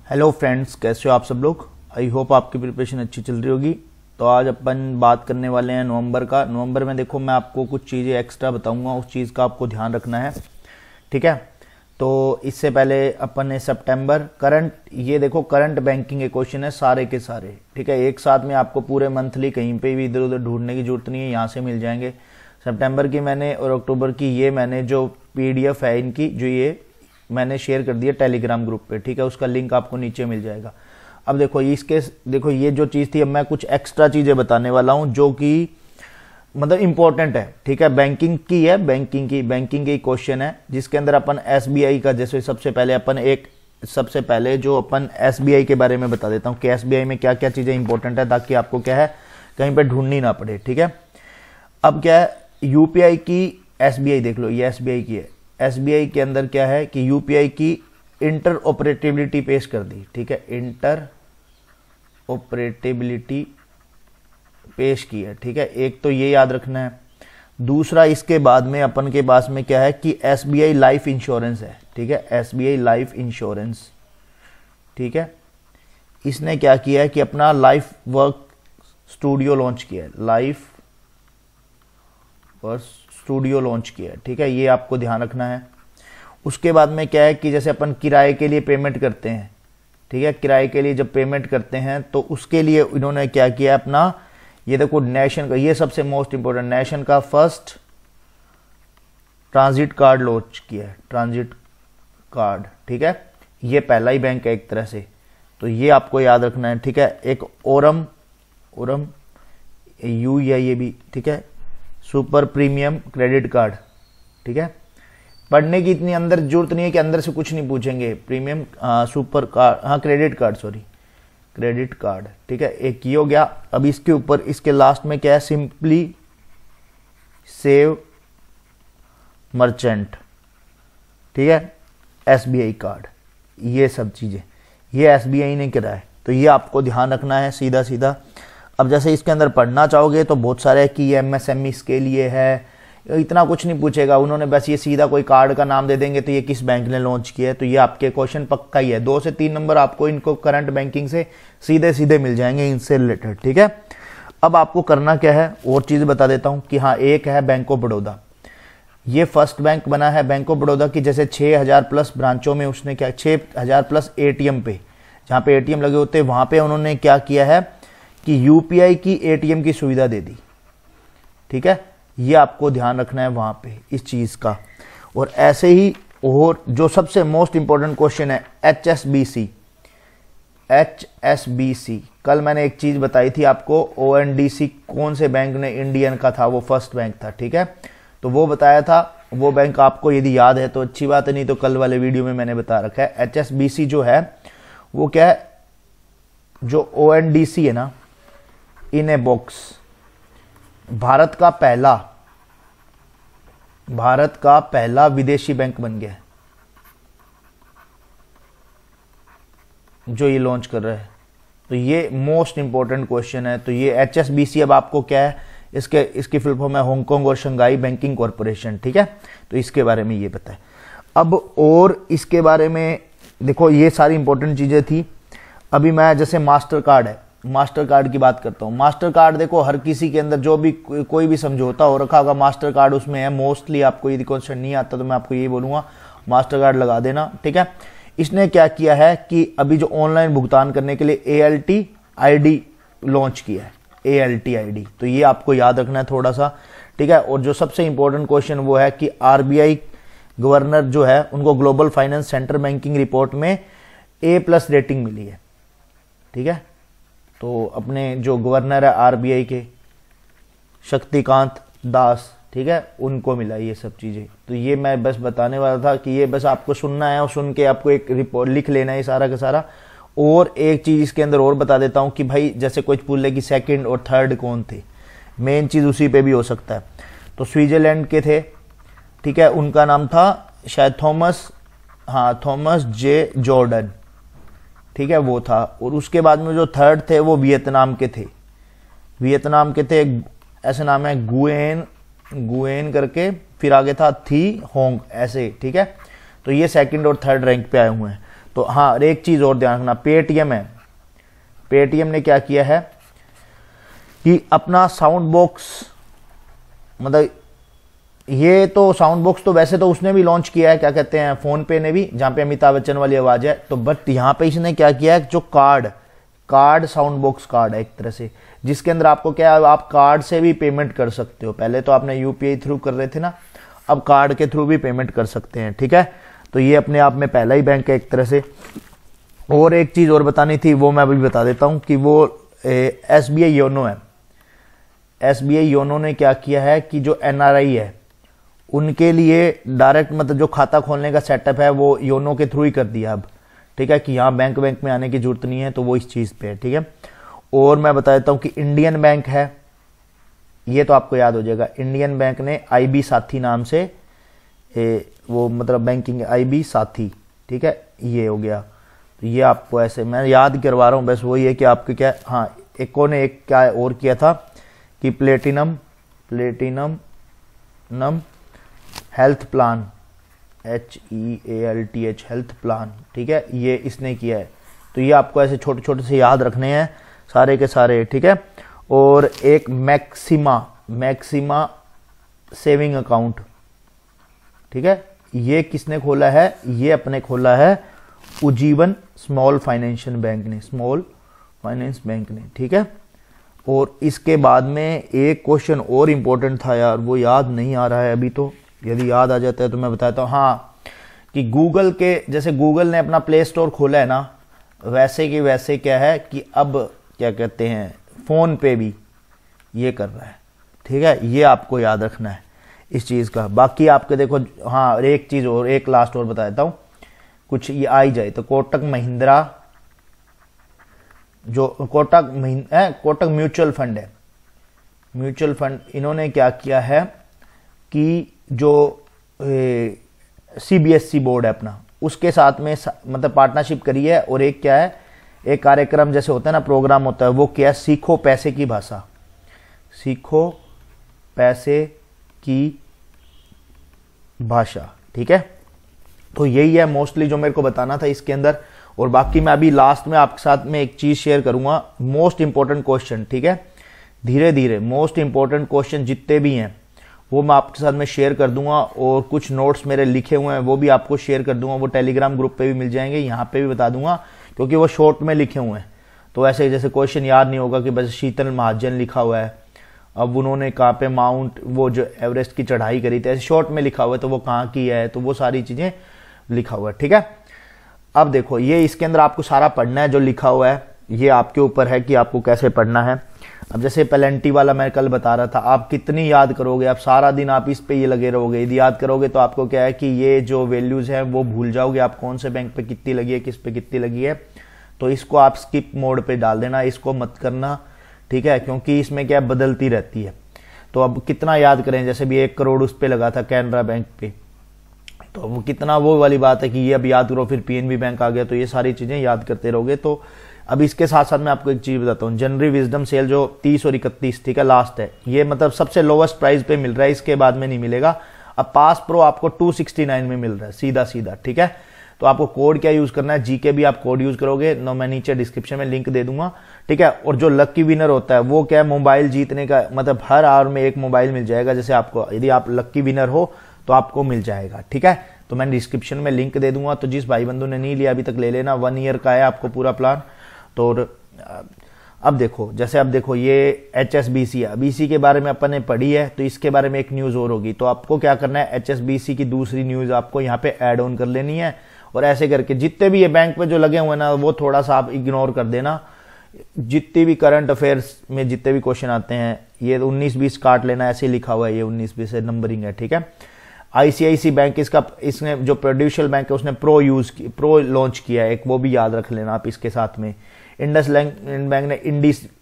Hello friends, कैसे हो आप सब लोग। आई होप आपकी प्रिपरेशन अच्छी चल रही होगी। तो आज अपन बात करने वाले हैं नवंबर का। नवंबर में देखो मैं आपको कुछ चीज़ें एक्स्ट्रा बताऊंगा, उस चीज़ का आपको ध्यान रखना है, ठीक है। तो इससे पहले अपन ने सितंबर करंट, ये देखो करंट बैंकिंग के क्वेश्चन है सारे के सारे, ठीक है। एक साथ में आपको पूरे मंथली कहीं पे भी इधर उधर ढूंढने की जरूरत नहीं है, यहाँ से मिल जाएंगे। सितंबर की मैंने और अक्टूबर की ये मैंने जो PDF है इनकी, जो ये मैंने शेयर कर दिया टेलीग्राम ग्रुप पे, ठीक है। उसका लिंक आपको नीचे मिल जाएगा। अब देखो देखो ये जो चीज़ थी, अब मैं कुछ एक्स्ट्रा चीज़ें बताने वाला हूँ जो कि मतलब इंपॉर्टेंट है, ठीक है। बैंकिंग की है, बैंकिंग की क्वेश्चन है, जिसके अंदर अपन SBI का, जैसे सबसे पहले जो अपन SBI के बारे में बता देता हूँ कि SBI में क्या क्या चीज़ें इंपॉर्टेंट है, ताकि आपको क्या है कहीं पर ढूंढनी ना पड़े, ठीक है। अब क्या है UPI की, SBI देख लो, ये SBI की है। SBI के अंदर क्या है कि UPI की इंटर ऑपरेटिबिलिटी पेश कर दी, ठीक है। इंटर ऑपरेटिबिलिटी पेश की है, ठीक है। एक तो ये याद रखना है। दूसरा, इसके बाद में अपन के पास में क्या है कि SBI लाइफ इंश्योरेंस है, ठीक है। SBI लाइफ इंश्योरेंस, ठीक है। इसने क्या किया है कि अपना लाइफ वर्क स्टूडियो लॉन्च किया है, लाइफ वर्क स्टूडियो लॉन्च किया है, ठीक है। ये आपको ध्यान रखना है। उसके बाद में क्या है कि जैसे अपन किराए के लिए पेमेंट करते हैं, ठीक है। किराए के लिए जब पेमेंट करते हैं तो उसके लिए इन्होंने क्या किया अपना, ये देखो नेशन का, ये सबसे मोस्ट इंपोर्टेंट, नेशन का फर्स्ट ट्रांजिट कार्ड लॉन्च किया है, ट्रांजिट कार्ड, ठीक है। ये पहला ही बैंक है एक तरह से, तो ये आपको याद रखना है, ठीक है। एक ओरम यू या ये भी, ठीक है, सुपर प्रीमियम क्रेडिट कार्ड, ठीक है। पढ़ने की इतनी अंदर जरूरत नहीं है कि अंदर से कुछ नहीं पूछेंगे। प्रीमियम सुपर कार्ड, हाँ credit card, sorry credit card, ठीक है। एक ये हो गया। अब इसके ऊपर, इसके लास्ट में क्या है, सिंपली सेव मर्चेंट, ठीक है, SBI कार्ड, ये सब चीजें ये SBI ने करा है, तो ये आपको ध्यान रखना है सीधा सीधा। अब जैसे इसके अंदर पढ़ना चाहोगे तो बहुत सारे है कि ये MSME के लिए है, इतना कुछ नहीं पूछेगा उन्होंने, बस ये सीधा कोई कार्ड का नाम दे देंगे तो ये किस बैंक ने लॉन्च किया है, तो ये आपके क्वेश्चन पक्का ही है। 2 से 3 नंबर आपको इनको करंट बैंकिंग से सीधे सीधे मिल जाएंगे, इनसे रिलेटेड, ठीक है। अब आपको करना क्या है, और चीज बता देता हूं कि हाँ, एक है बैंक ऑफ बड़ौदा। ये फर्स्ट बैंक बना है बैंक ऑफ बड़ौदा की, जैसे 6000 प्लस ब्रांचों में उसने क्या, 6000 प्लस ATM पे, जहां पे ATM लगे होते हैं वहां पे उन्होंने क्या किया है कि UPI की ATM की सुविधा दे दी, ठीक है। ये आपको ध्यान रखना है वहां पे इस चीज का। और ऐसे ही, और जो सबसे मोस्ट इंपॉर्टेंट क्वेश्चन है HSBC। कल मैंने एक चीज बताई थी आपको, ONDC कौन से बैंक ने, इंडियन का था, वो फर्स्ट बैंक था, ठीक है। तो वो बताया था, वो बैंक आपको यदि याद है तो अच्छी बात है, नहीं तो कल वाले वीडियो में मैंने बता रखा है। HSBC जो है वो क्या है, जो ONDC है ना, इन ए बॉक्स, भारत का पहला विदेशी बैंक बन गया है जो ये लॉन्च कर रहा है। तो ये मोस्ट इंपॉर्टेंट क्वेश्चन है। तो ये HSBC अब आपको क्या है, इसकी फुल फॉर्म है हांगकांग और शंघाई बैंकिंग कॉरपोरेशन, ठीक है। तो इसके बारे में ये पता है। अब और इसके बारे में देखो, ये सारी इंपॉर्टेंट चीजें थी। अभी मैं जैसे मास्टर कार्ड है, मास्टर कार्ड की बात करता हूँ। मास्टर कार्ड देखो हर किसी के अंदर जो भी कोई भी समझौता हो रखा होगा, मास्टर कार्ड उसमें है। मोस्टली आपको यदि क्वेश्चन नहीं आता तो मैं आपको यही बोलूंगा, मास्टर कार्ड लगा देना, ठीक है। इसने क्या किया है कि अभी जो ऑनलाइन भुगतान करने के लिए ALT ID लॉन्च किया है, ALT ID, तो ये आपको याद रखना है थोड़ा सा, ठीक है। और जो सबसे इंपॉर्टेंट क्वेश्चन वो है कि RBI गवर्नर जो है उनको global finance centre banking report में A+ रेटिंग मिली है, ठीक है। तो अपने जो गवर्नर है RBI के, शक्तिकांत दास, ठीक है, उनको मिला ये सब चीजें। तो ये मैं बस बताने वाला था कि ये बस आपको सुनना है और सुन के आपको एक रिपोर्ट लिख लेना है सारा का सारा। और एक चीज इसके अंदर और बता देता हूं कि भाई जैसे कोई पूछ ले कि सेकंड और थर्ड कौन थे, मेन चीज उसी पे भी हो सकता है। तो स्विट्जरलैंड के थे, ठीक है, उनका नाम था शायद थॉमस J जॉर्डन, ठीक है, वो था। और उसके बाद में जो थर्ड थे वो वियतनाम के थे, ऐसे नाम है गुएन करके, फिर आगे था थी होंग, ऐसे, ठीक है। तो ये सेकंड और थर्ड रैंक पे आए हुए हैं। तो हाँ, एक चीज और ध्यान रखना, पेटीएम है, पेटीएम ने क्या किया है कि अपना साउंड बॉक्स, मतलब ये तो साउंड बॉक्स तो वैसे तो उसने भी लॉन्च किया है, क्या कहते हैं, फोन पे ने भी, जहां पे अमिताभ बच्चन वाली आवाज है, तो बट यहाँ पे इसने क्या किया है, जो कार्ड साउंड बॉक्स कार्ड है एक तरह से, जिसके अंदर आपको क्या है, आप कार्ड से भी पेमेंट कर सकते हो। पहले तो आपने यूपीआई थ्रू कर रहे थे ना, अब कार्ड के थ्रू भी पेमेंट कर सकते हैं, ठीक है। तो ये अपने आप में पहला ही बैंक है एक तरह से। और एक चीज और बतानी थी, वो मैं अभी बता देता हूं कि वो एसबीआई योनो है। एसबीआई योनो ने क्या किया है कि जो एनआरआई है उनके लिए डायरेक्ट, मतलब जो खाता खोलने का सेटअप है वो योनो के थ्रू ही कर दिया अब, ठीक है, कि यहाँ बैंक में आने की जरूरत नहीं है, तो वो इस चीज पे है, ठीक है। और मैं बता देता हूँ कि इंडियन बैंक है, ये तो आपको याद हो जाएगा, इंडियन बैंक ने आईबी साथी नाम से वो मतलब बैंकिंग आईबी साथी, ठीक है, ये हो गया। तो ये आपको ऐसे मैं याद करवा रहा हूँ, बस वही है कि आपके क्या, हाँ एक ने एक क्या और किया था कि platinum health plan, HEALTH health plan, ठीक है, ये इसने किया है। तो ये आपको ऐसे छोटे छोटे से याद रखने हैं सारे के सारे, ठीक है। और एक मैक्सिमा सेविंग अकाउंट, ठीक है, ये किसने खोला है, ये अपने खोला है उज्जीवन स्मॉल फाइनेंस बैंक ने, ठीक है। और इसके बाद में एक क्वेश्चन और इंपॉर्टेंट था यार, वो याद नहीं आ रहा है अभी, तो यदि याद आ जाता है तो मैं बताता हूँ। हाँ, कि गूगल के, जैसे गूगल ने अपना प्ले स्टोर खोला है ना, वैसे कि वैसे क्या है कि अब क्या कहते हैं, फोन पे भी ये कर रहा है, ठीक है। ये आपको याद रखना है इस चीज का। बाकी आपके देखो, हाँ एक चीज और, एक लास्ट और बता देता हूं, कुछ ये आ ही जाए तो कोटक महिंद्रा, जो कोटक म्यूचुअल फंड है, म्यूचुअल फंड, इन्होंने क्या किया है कि जो सीबीएसई बोर्ड है अपना, उसके साथ में मतलब पार्टनरशिप करी है। और एक क्या है, एक कार्यक्रम जैसे होता है ना, प्रोग्राम होता है, वो क्या है, सीखो पैसे की भाषा, सीखो पैसे की भाषा, ठीक है। तो यही है मोस्टली जो मेरे को बताना था इसके अंदर। और बाकी मैं अभी लास्ट में आपके साथ में एक चीज शेयर करूंगा, मोस्ट इंपॉर्टेंट क्वेश्चन, ठीक है, धीरे धीरे मोस्ट इंपॉर्टेंट क्वेश्चन जितने भी हैं वो मैं आपके साथ में शेयर कर दूंगा। और कुछ नोट्स मेरे लिखे हुए हैं वो भी आपको शेयर कर दूंगा, वो टेलीग्राम ग्रुप पे भी मिल जाएंगे, यहाँ पे भी बता दूंगा, क्योंकि वो शॉर्ट में लिखे हुए हैं। तो ऐसे जैसे क्वेश्चन याद नहीं होगा कि बस शीतल महाजन लिखा हुआ है, अब उन्होंने कहाँ पे माउंट, वो जो एवरेस्ट की चढ़ाई करी थी, ऐसे शॉर्ट में लिखा हुआ है, तो वो कहाँ की है, तो वो सारी चीजें लिखा हुआ है, ठीक है। अब देखो, ये इसके अंदर आपको सारा पढ़ना है जो लिखा हुआ है, ये आपके ऊपर है कि आपको कैसे पढ़ना है। अब जैसे पेलेंटी वाला मैं कल बता रहा था, आप कितनी याद करोगे, आप सारा दिन आप इस पे ये लगे रहोगे, यदि याद करोगे तो आपको क्या है कि ये जो वैल्यूज है वो भूल जाओगे, आप कौन से बैंक पे कितनी लगी है, किस पे कितनी लगी है। तो इसको आप स्किप मोड पे डाल देना, इसको मत करना, ठीक है, क्योंकि इसमें क्या बदलती रहती है। तो अब कितना याद करें, जैसे भी 1 करोड़ उस पे लगा था कैनरा बैंक पे, तो वो कितना, वो वाली बात है कि ये अब याद करो, फिर पीएनबी बैंक आ गया, तो ये सारी चीजें याद करते रहोगे। तो अब इसके साथ साथ मैं आपको एक चीज बताता हूँ, जनवरी विजडम सेल जो 30 और 31, ठीक है, लास्ट है, ये मतलब सबसे लोवेस्ट प्राइस पे मिल रहा है, इसके बाद में नहीं मिलेगा। अब पास प्रो आपको 269 में मिल रहा है सीधा सीधा, ठीक है। तो आपको कोड क्या यूज करना है, जीके भी आप कोड यूज करोगे, मैं नीचे डिस्क्रिप्शन में लिंक दे दूंगा, ठीक है। और जो लक्की विनर होता है वो क्या है, मोबाइल जीतने का, मतलब हर आवर में एक मोबाइल मिल जाएगा, जैसे आपको, यदि आप लक्की विनर हो तो आपको मिल जाएगा, ठीक है। तो मैं डिस्क्रिप्शन में लिंक दे दूंगा, तो जिस भाई बंधु ने नहीं लिया अभी तक ले लेना, 1 ईयर का है आपको पूरा प्लान। तो अब देखो, जैसे अब देखो ये HSBC है, BC के बारे में अपन ने पढ़ी है, तो इसके बारे में एक न्यूज और होगी, तो आपको क्या करना है, HSBC की दूसरी न्यूज आपको यहाँ पे ऐड ऑन कर लेनी है। और ऐसे करके जितने भी ये बैंक पे जो लगे हुए ना, वो थोड़ा सा आप इग्नोर कर देना। जितने भी करंट अफेयर्स में जितने भी क्वेश्चन आते हैं, ये 19-20 काट लेना, ऐसे लिखा हुआ है, ये 19-20 से नंबरिंग है, ठीक है। ICICI बैंक इसने जो प्रोड्यूशियल बैंक है उसने प्रो लॉन्च किया है एक, वो भी याद रख लेना आप इसके साथ में। इंडसलैंड बैंक ने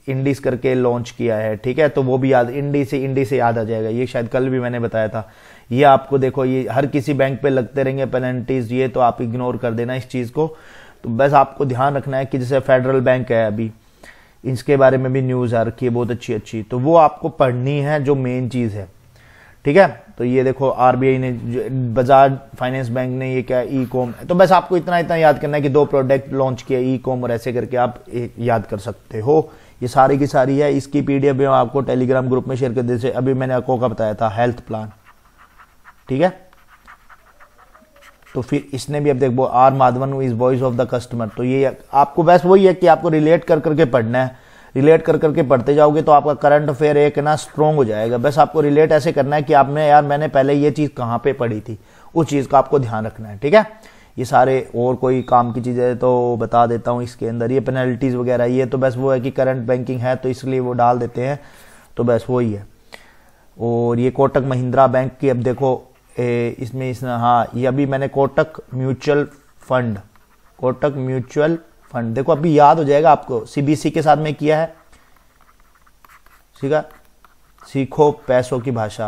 इंडीज करके लॉन्च किया है, ठीक है, तो वो भी याद, इंडी से याद आ जाएगा, ये शायद कल भी मैंने बताया था। ये आपको देखो, ये हर किसी बैंक पे लगते रहेंगे पेनल्टीज, ये तो आप इग्नोर कर देना इस चीज को। तो बस आपको ध्यान रखना है कि जैसे फेडरल बैंक है, अभी इसके बारे में भी न्यूज आ रखी है बहुत अच्छी, तो वो आपको पढ़नी है, जो मेन चीज है, ठीक है। तो ये देखो आरबीआई ने, बजाज फाइनेंस बैंक ने ये क्या ई कॉम, तो बस आपको इतना इतना याद करना है कि 2 प्रोडक्ट लॉन्च किए ई कॉम, और ऐसे करके आप याद कर सकते हो। ये सारी की सारी है, इसकी पीडीएफ भी आपको टेलीग्राम ग्रुप में शेयर कर दे। अभी मैंने आपको का बताया था हेल्थ प्लान, ठीक है। तो फिर इसने भी अब देखो R Madhavan is voice of the customer, तो ये आपको बस वही है कि आपको रिलेट कर करके पढ़ना है। रिलेट कर करके पढ़ते जाओगे तो आपका करंट अफेयर एक ना स्ट्रॉन्ग हो जाएगा। बस आपको रिलेट ऐसे करना है कि आपने यार मैंने पहले ये चीज कहाँ पे पढ़ी थी, उस चीज का आपको ध्यान रखना है, ठीक है। ये सारे और कोई काम की चीजें तो बता देता हूँ इसके अंदर, ये पेनल्टीज वगैरह, ये तो बस वो है कि करंट बैंकिंग है तो इसलिए वो डाल देते हैं, तो बस वही है। और ये कोटक महिंद्रा बैंक की अब देखो इसमें हाँ, ये अभी मैंने कोटक म्यूचुअल फंड देखो अभी याद हो जाएगा आपको, सीबीसी के साथ में किया है, सीखो पैसों की भाषा,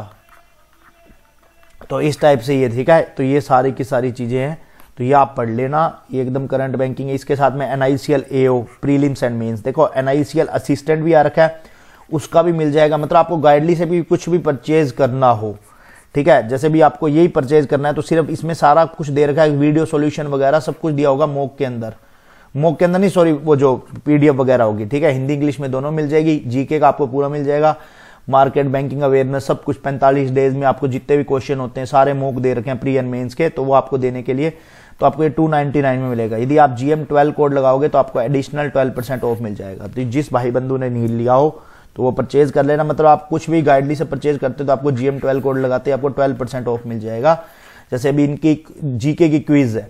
तो इस टाइप से ये, ठीक है। तो ये सारी की सारी चीजें हैं, तो ये आप पढ़ लेना, ये एकदम करंट बैंकिंग है। इसके साथ में NICL AO prelims and mains, देखो एनआईसीएल असिस्टेंट भी आ रखा है, उसका भी मिल जाएगा। मतलब आपको गाइडली से भी कुछ भी परचेज करना हो, ठीक है, जैसे भी आपको यही परचेज करना है तो सिर्फ इसमें सारा कुछ दे रखा है, वीडियो सॉल्यूशन वगैरह सब कुछ दिया होगा मॉक के अंदर नहीं, सॉरी, वो जो पीडीएफ वगैरह होगी, ठीक है, हिंदी इंग्लिश में दोनों मिल जाएगी। जीके का आपको पूरा मिल जाएगा, मार्केट बैंकिंग अवेयरनेस सब कुछ 45 डेज में आपको जितने भी क्वेश्चन होते हैं सारे मॉक दे रखे हैं प्री एंड मेंस के, तो वो आपको देने के लिए तो आपको ये 299 में मिलेगा। यदि आप GM12 कोड लगाओगे तो आपको एडिशनल 12% ऑफ मिल जाएगा। तो जिस भाई बंधु ने नहीं लिया हो तो वो परचेज कर लेना। मतलब आप कुछ भी गाइडली से परचेज करते तो आपको GM12 कोड लगाते आपको 12% ऑफ मिल जाएगा। जैसे अभी इनकी जीके की क्विज है,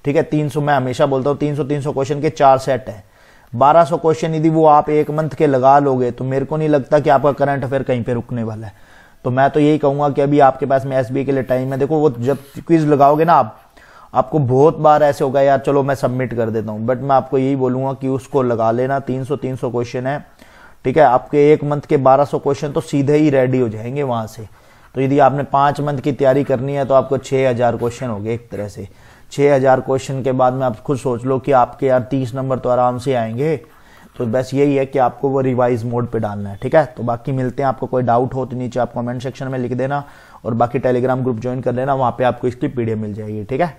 ठीक है, 300, मैं हमेशा बोलता हूँ 300 क्वेश्चन के 4 सेट है, 1200 क्वेश्चन यदि वो आप एक मंथ के लगा लोगे तो मेरे को नहीं लगता कि आपका करंट अफेयर कहीं पे रुकने वाला है। तो मैं तो यही कहूंगा कि अभी आपके पास में SBI के लिए टाइम है। देखो वो जब क्विज लगाओगे ना आपको बहुत बार ऐसे होगा यार चलो मैं सबमिट कर देता हूं, बट मैं आपको यही बोलूंगा कि उसको लगा लेना। 300 क्वेश्चन है, ठीक है, आपके एक मंथ के 1200 क्वेश्चन तो सीधे ही रेडी हो जाएंगे वहां से। तो यदि आपने 5 मंथ की तैयारी करनी है तो आपको 6000 क्वेश्चन हो गए एक तरह से। 6000 क्वेश्चन के बाद में आप खुद सोच लो कि आपके यार 30 नंबर तो आराम से आएंगे। तो बस यही है कि आपको वो रिवाइज मोड पे डालना है, ठीक है। तो बाकी मिलते हैं, आपको कोई डाउट हो तो नीचे आप कमेंट सेक्शन में लिख देना, और बाकी टेलीग्राम ग्रुप ज्वाइन कर लेना, वहां पे आपको इसकी पीडीएफ मिल जाएगी, ठीक है।